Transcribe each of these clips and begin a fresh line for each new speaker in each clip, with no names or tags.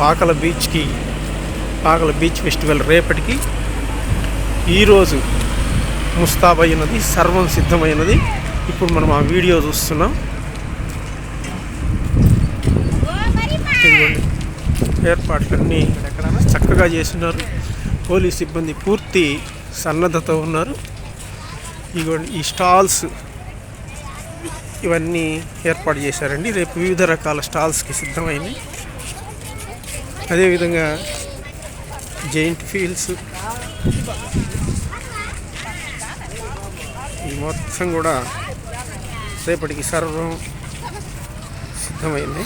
Pakala beach festival రేపటికి ఈరోజు ముస్తాబైనది, సర్వం సిద్ధమైనది. ఇప్పుడు మనం ఆ వీడియో చూస్తున్నాం. ఏర్పాట్లన్నీ చక్కగా చేస్తున్నారు. పోలీస్ సిబ్బంది పూర్తి సన్నద్ధతో ఉన్నారు. ఈ స్టాల్స్ ఇవన్నీ ఏర్పాటు చేశారండి. రేపు వివిధ రకాల స్టాల్స్కి సిద్ధమైంది. అదేవిధంగా జైంట్ ఫీల్స్ ఈ మొత్తం కూడా రేపటికి సర్వం సిద్ధమైంది.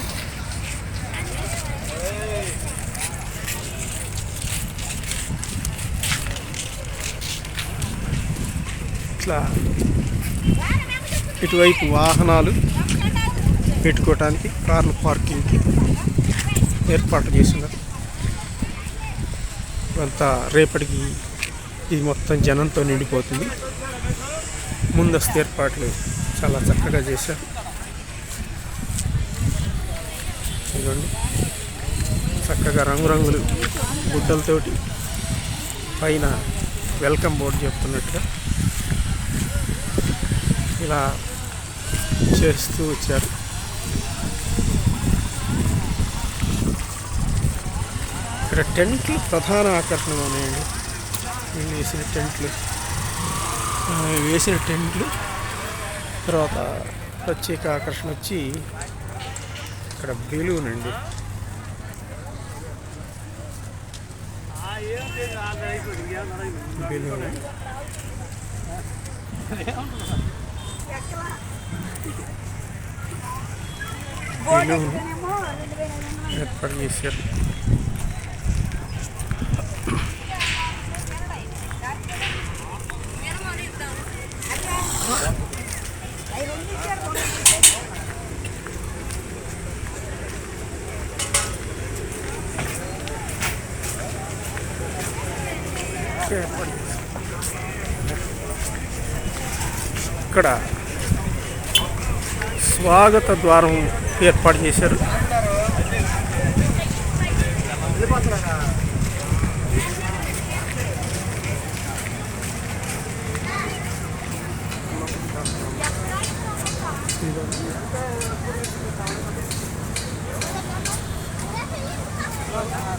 ఇట్లా ఇటువైపు వాహనాలు పెట్టుకోవటానికి, కార్ల పార్కింగ్కి ఏర్పాటు చేస్తున్నారు. ఇవంతా రేపటికి ఇది మొత్తం జనంతో నిండిపోతుంది. ముందస్తు ఏర్పాట్లు చాలా చక్కగా చేశారు. ఇదిగోండి, చక్కగా రంగురంగులు గుడ్డలతోటి పైన వెల్కమ్ బోర్డు చెప్తున్నట్టుగా ఇలా చేస్తూ వచ్చారు. ఇక్కడ టెంట్లు ప్రధాన ఆకర్షణ ఉన్నాయండి. వేసిన టెంట్లు తర్వాత ప్రత్యేక ఆకర్షణ వచ్చి ఇక్కడ బెలూన్ అండి. బెలూన్ ఏర్పాటు చేశారు. ఇక్కడ స్వాగత ద్వారం ఏర్పాటు చేశారు.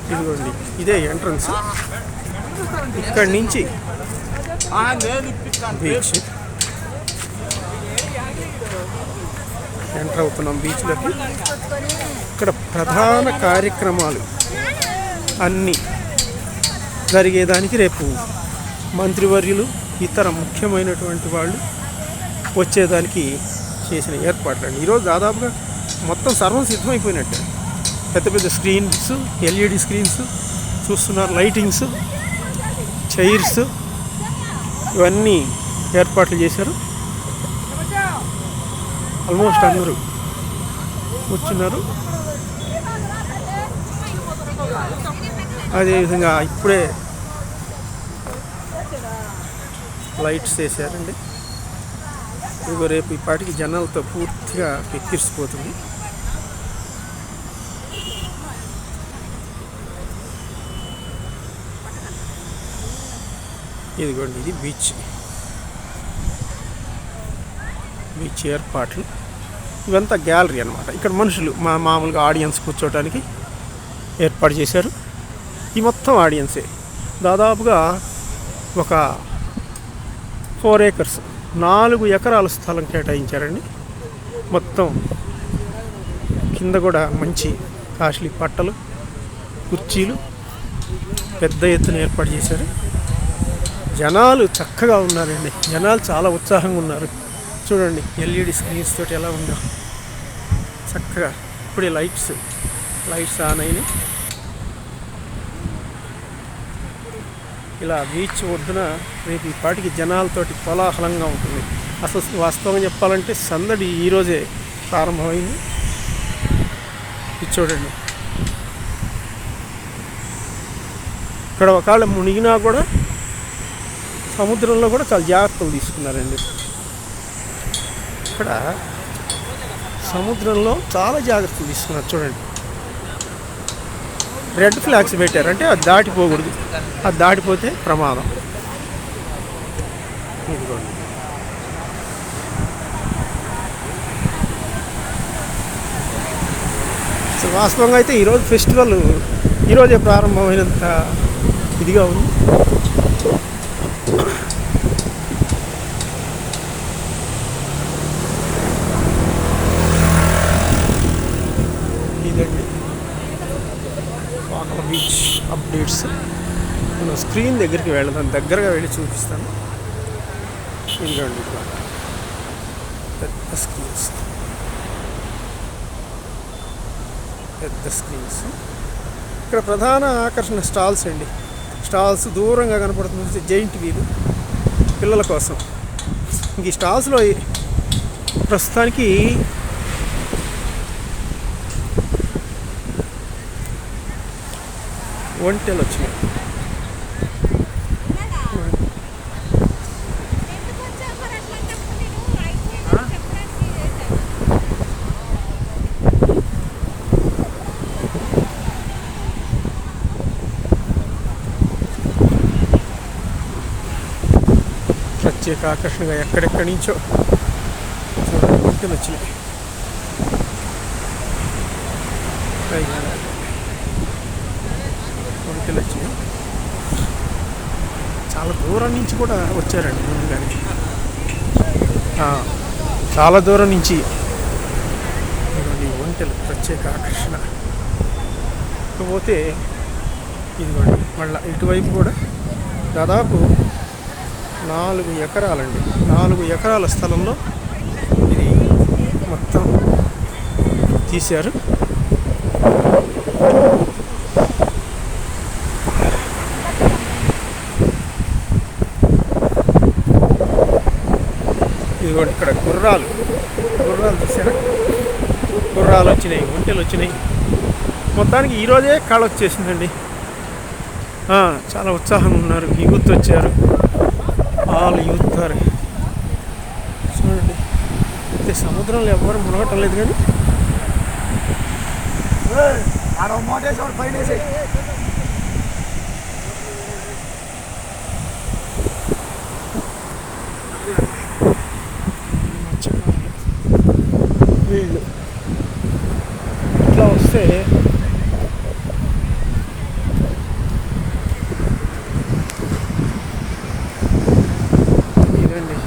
ఇదిగోండి, ఇదే ఎంట్రన్స్. ఇక్కడి నుంచి బీచ్ ఎంటర్ అవుతున్నాం. బీచ్లోకి ఇక్కడ ప్రధాన కార్యక్రమాలు అన్నీ జరిగేదానికి రేపు మంత్రివర్యులు, ఇతర ముఖ్యమైనటువంటి వాళ్ళు వచ్చేదానికి చేసిన ఏర్పాట్లు అండి. ఈరోజు దాదాపుగా మొత్తం సర్వం సిద్ధమైపోయినట్టే. పెద్ద పెద్ద స్క్రీన్స్, ఎల్ఈడి స్క్రీన్స్ చూస్తున్నారు, లైటింగ్స్, చైర్స్ ఇవన్నీ ఏర్పాట్లు చేశారు. ఆల్మోస్ట్ అందరూ కూర్చున్నారు. అదేవిధంగా ఇప్పుడే లైట్స్ వేసారండి. ఇదిగో రేపు ఈ పాటికి జనాలతో పూర్తిగా ఎక్కిరిసిపోతుంది. ఇదిగోండి, ఇది బీచ్ ఏర్పాట్లు. ఇవంతా గ్యాలరీ అన్నమాట. ఇక్కడ మనుషులు మామూలుగా ఆడియన్స్ కూర్చోవడానికి ఏర్పాటు చేశారు. ఈ మొత్తం ఆడియన్సే. దాదాపుగా ఒక 4 acres 4 ఎకరాల స్థలం కేటాయించారండి. మొత్తం కింద కూడా మంచి కాస్ట్లీ పట్టలు, కుర్చీలు పెద్ద ఎత్తున ఏర్పాటు చేశారు. జనాలు చక్కగా ఉన్నారండి. జనాలు చాలా ఉత్సాహంగా ఉన్నారు. చూడండి, ఎల్ఈడి స్క్రీన్స్ తోటి ఎలా ఉందో చక్కగా. ఇప్పుడే లైట్స్ ఆన్ అయినాయి. ఇలా బీచ్ ఒడ్డున రేపు ఈ పాటికి జనాలతోటి కోలాహలంగా ఉంటుంది. అసలు వాస్తవంగా చెప్పాలంటే సందడి ఈరోజే ప్రారంభమైంది. ఇది చూడండి, ఇక్కడ ఒకవేళ మునిగినా కూడా సముద్రంలో కూడా చాలా జాగ్రత్తలు తీసుకున్నారండి. ఇక్కడ సముద్రంలో చాలా జాగ్రత్తలు తీసుకున్నారు. చూడండి, రెడ్ ఫ్లాగ్స్ పెట్టారు, అంటే అది దాటిపోకూడదు. అది దాటిపోతే ప్రమాదం. ఇదిగోండి. సో వాస్తవంగా అయితే ఈరోజు ఫెస్టివల్ ఈరోజే ప్రారంభమైనంత ఇదిగా ఉంది. ఇదండి పాకల బీచ్ అప్డేట్స్. మనం స్క్రీన్ దగ్గరికి వెళ్దాం, దగ్గరగా వెళ్ళి చూపిస్తాను. ఇదిగోండి ఇక్కడ పెద్ద స్క్రీన్స్, ఇక్కడ ప్రధాన ఆకర్షణ స్టాల్స్ అండి. స్టాల్స్ దూరంగా కనపడుతుంది, జైంట్ వీల్ పిల్లల కోసం. ఇంక ఈ స్టాల్స్లో ప్రస్తుతానికి ఒంటెలు వచ్చినాయి. ప్రత్యేక ఆకర్షణగా ఎక్కడెక్కడి నుంచో ఒంటెలు వచ్చినాయి. ఒంటెలు వచ్చినాయి, చాలా దూరం నుంచి కూడా వచ్చారండి. కానీ చాలా దూరం నుంచి ఇదిగోండి ఒంటెలు ప్రత్యేక ఆకర్షణ. ఇకపోతే ఇదిగోండి మళ్ళీ ఇటువైపు కూడా దాదాపు 4 ఎకరాలండి. 4 ఎకరాల స్థలంలో ఇది మొత్తం తీశారు. ఇదిగోండి ఇక్కడ గుర్రాలు చూసారా, గుర్రాలు వచ్చినాయి, ఒంటెలు వచ్చినాయి. మొత్తానికి ఈరోజే కాళ వచ్చేసిందండి. చాలా ఉత్సాహంగా ఉన్నారు, యూత్ వచ్చారు, ఆల్ యూత్ గారు. చూడండి, అయితే సముద్రంలో ఎవరు మునగటం లేదు కానీ వీళ్ళు ఇట్లా వస్తే ఇదండి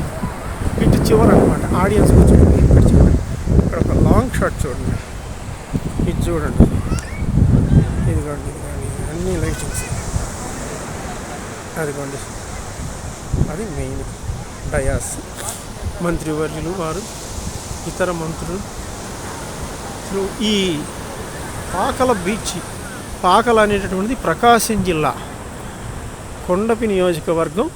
ఇటు చివరి అనమాట. ఆడియన్స్ కూర్చోండి, ఇక్కడ చూడండి, ఇక్కడ ఒక లాంగ్ షాట్ చూడండి, ఇది చూడండి, ఇదిగోండి అన్ని లైటింగ్స్. అదిగోండి అది మెయిన్ డయాస్. మంత్రివర్యులు వారు, ఇతర మంత్రులు. ఈ పాకల బీచ్, పాకల అనేటటువంటిది ప్రకాశం జిల్లా కొండపి నియోజకవర్గం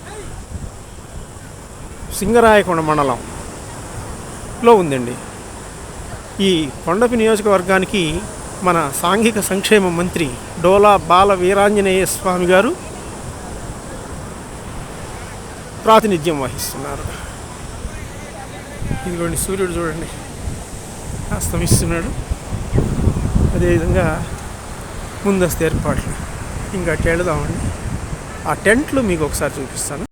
సింగరాయకొండ మండలంలో ఉందండి. ఈ కొండపి నియోజకవర్గానికి మన సాంఘిక సంక్షేమ మంత్రి డోలా బాల వీరాంజనేయ స్వామి గారు ప్రాతినిధ్యం వహిస్తున్నారు. ఇదిగోండి సూర్యుడు చూడండి అస్తమిస్తున్నాడు. అదేవిధంగా ముందస్తు ఏర్పాట్లు. ఇంకా అటు వెళదామండి. ఆ టెంట్లు మీకు ఒకసారి చూపిస్తాను.